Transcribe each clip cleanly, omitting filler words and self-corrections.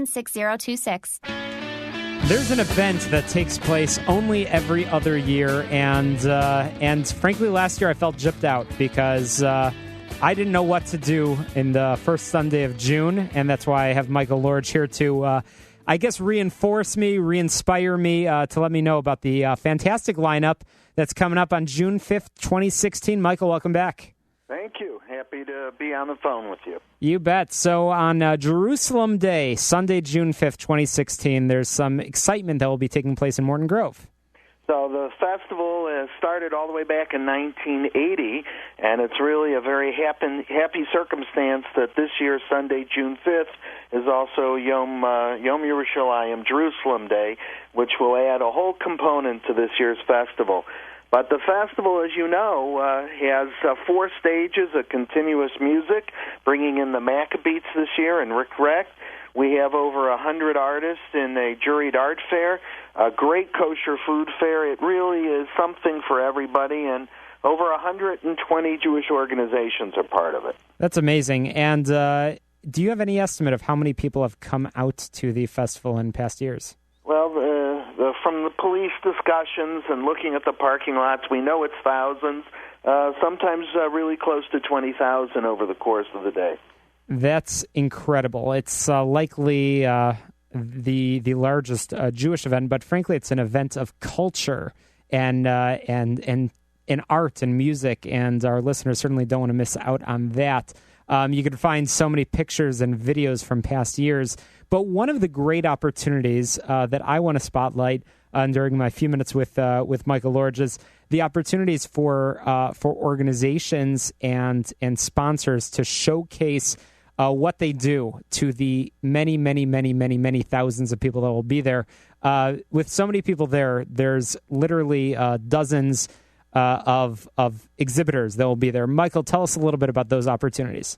6026. There's an event that takes place only every other year, and frankly, last year I felt gypped out because I didn't know what to do in the first Sunday of June, and that's why I have Michael Lorge here to, I guess, reinforce me, re-inspire me, to let me know about the fantastic lineup that's coming up on June 5th, 2016. Michael, welcome back. Thank you. Happy to be on the phone with you. You bet. So on Jerusalem Day, Sunday, June 5th, 2016, there's some excitement that will be taking place in Morton Grove. So the festival started all the way back in 1980, and it's really a very happy circumstance that this year, Sunday, June 5th, is also Yom Yerushalayim, Jerusalem Day, which will add a whole component to this year's festival. But the festival, as you know, has 4 stages of continuous music, bringing in the Maccabees this year and Rick Reck. We have over 100 artists in a juried art fair, a great kosher food fair. It really is something for everybody, and over 120 Jewish organizations are part of it. That's amazing. And do you have any estimate of how many people have come out to the festival in past years? Well, from the police discussions and looking at the parking lots, we know it's thousands, sometimes really close to 20,000 over the course of the day. That's incredible. It's likely the largest Jewish event, but frankly, it's an event of culture and art and music, and our listeners certainly don't want to miss out on that. You can find so many pictures and videos from past years, but one of the great opportunities that I want to spotlight during my few minutes with Michael Lorge is the opportunities for organizations and sponsors to showcase what they do to the many thousands of people that will be there. With so many people there, there's literally dozens of exhibitors that will be there. Michael, tell us a little bit about those opportunities.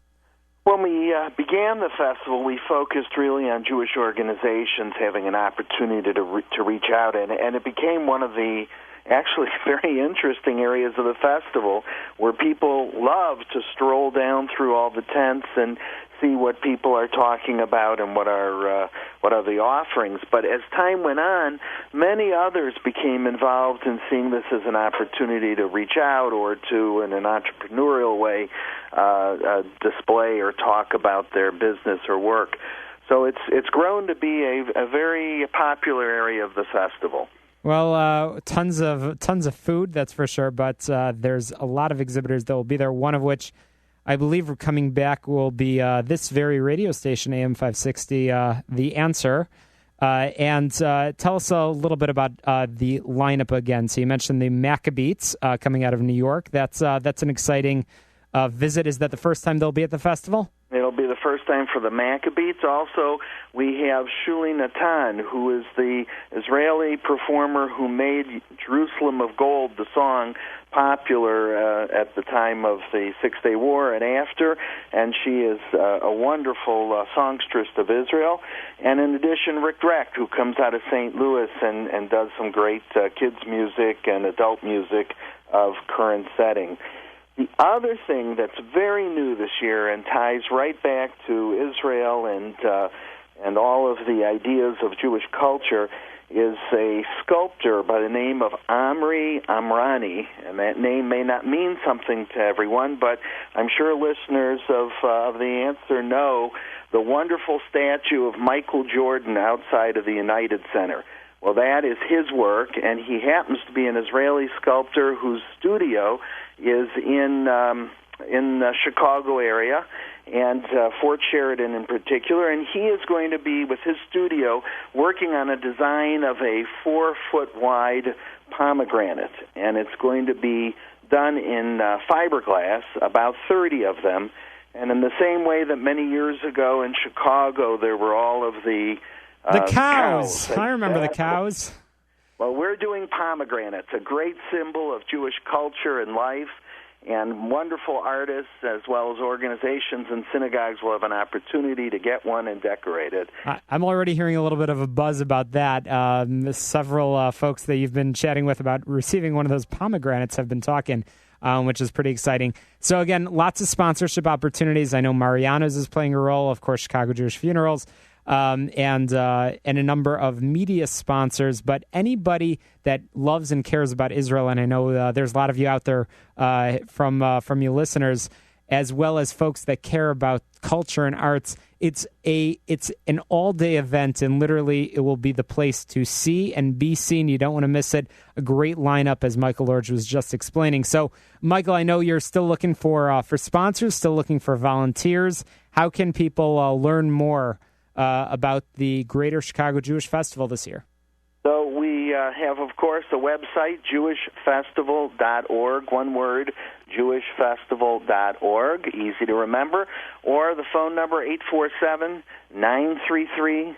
When we began the festival, we focused really on Jewish organizations having an opportunity to reach out, and it became one of the actually very interesting areas of the festival where people love to stroll down through all the tents and see what people are talking about and what are the offerings. But as time went on, many others became involved in seeing this as an opportunity to reach out or to, in an entrepreneurial way, display or talk about their business or work. So it's grown to be a very popular area of the festival. Well, tons of food, that's for sure, but there's a lot of exhibitors that will be there, one of which I believe coming back will be this very radio station, AM 560, The Answer. And tell us a little bit about the lineup again. So you mentioned the Maccabees coming out of New York. That's an exciting visit. Is that the first time they'll be at the festival? It'll be the first time for the Maccabees. Also, we have Shuli Natan, who is the Israeli performer who made Jerusalem of Gold, the song, popular at the time of the Six-Day War and after, and she is a wonderful songstress of Israel. And in addition, Rick Reck, who comes out of St. Louis and does some great kids' music and adult music of current setting. The other thing that's very new this year and ties right back to Israel and all of the ideas of Jewish culture is a sculptor by the name of Amri Amrani, and that name may not mean something to everyone, but I'm sure listeners of The Answer know the wonderful statue of Michael Jordan outside of the United Center. Well, that is his work, and he happens to be an Israeli sculptor whose studio is in the Chicago area, and Fort Sheridan in particular, and he is going to be, with his studio, working on a design of a 4-foot-wide pomegranate, and it's going to be done in fiberglass, about 30 of them, and in the same way that many years ago in Chicago there were all of the cows. I remember the cows. Well, we're doing pomegranates, a great symbol of Jewish culture and life, and wonderful artists as well as organizations and synagogues will have an opportunity to get one and decorate it. I'm already hearing a little bit of a buzz about that. Several folks that you've been chatting with about receiving one of those pomegranates have been talking, which is pretty exciting. So again, lots of sponsorship opportunities. I know Mariano's is playing a role, of course, Chicago Jewish Funerals. and a number of media sponsors. But anybody that loves and cares about Israel, and I know there's a lot of you out there from you listeners, as well as folks that care about culture and arts, it's an all-day event, and literally it will be the place to see and be seen. You don't want to miss it. A great lineup, as Michael Lorge was just explaining. So, Michael, I know you're still looking for sponsors, still looking for volunteers. How can people learn more about the Greater Chicago Jewish Festival this year? So we have, of course, a website, jewishfestival.org, one word, jewishfestival.org, easy to remember, or the phone number 847-933-3000,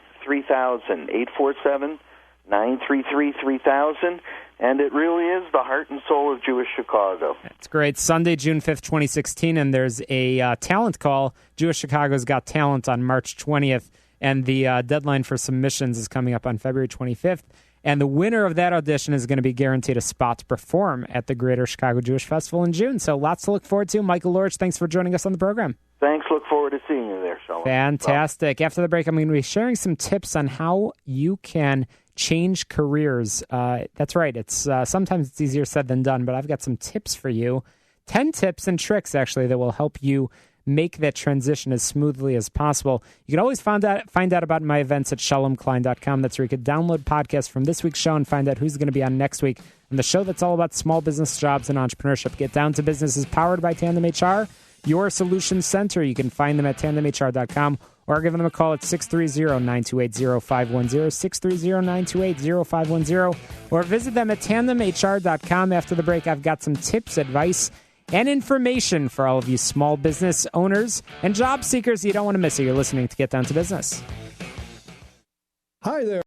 847-933-3000, and it really is the heart and soul of Jewish Chicago. That's great. Sunday, June 5th, 2016, and there's a talent call. Jewish Chicago's Got Talent on March 20th. And the deadline for submissions is coming up on February 25th. And the winner of that audition is going to be guaranteed a spot to perform at the Greater Chicago Jewish Festival in June. So lots to look forward to. Michael Lorge, thanks for joining us on the program. Thanks. Look forward to seeing you there, Shalom. Fantastic. Well, after the break, I'm going to be sharing some tips on how you can change careers. That's right. It's sometimes it's easier said than done, but I've got some tips for you. 10 tips and tricks, actually, that will help you make that transition as smoothly as possible. You can always find out about my events at shalomklein.com. That's where you can download podcasts from this week's show and find out who's going to be on next week. And the show that's all about small business, jobs, and entrepreneurship. Get Down to Business is powered by Tandem HR, your solution center. You can find them at tandemhr.com or give them a call at 630-928-0510, 630-928-0510, or visit them at tandemhr.com. After the break, I've got some tips, advice, and information for all of you small business owners and job seekers. You don't want to miss it. You're listening to Get Down to Business. Hi there.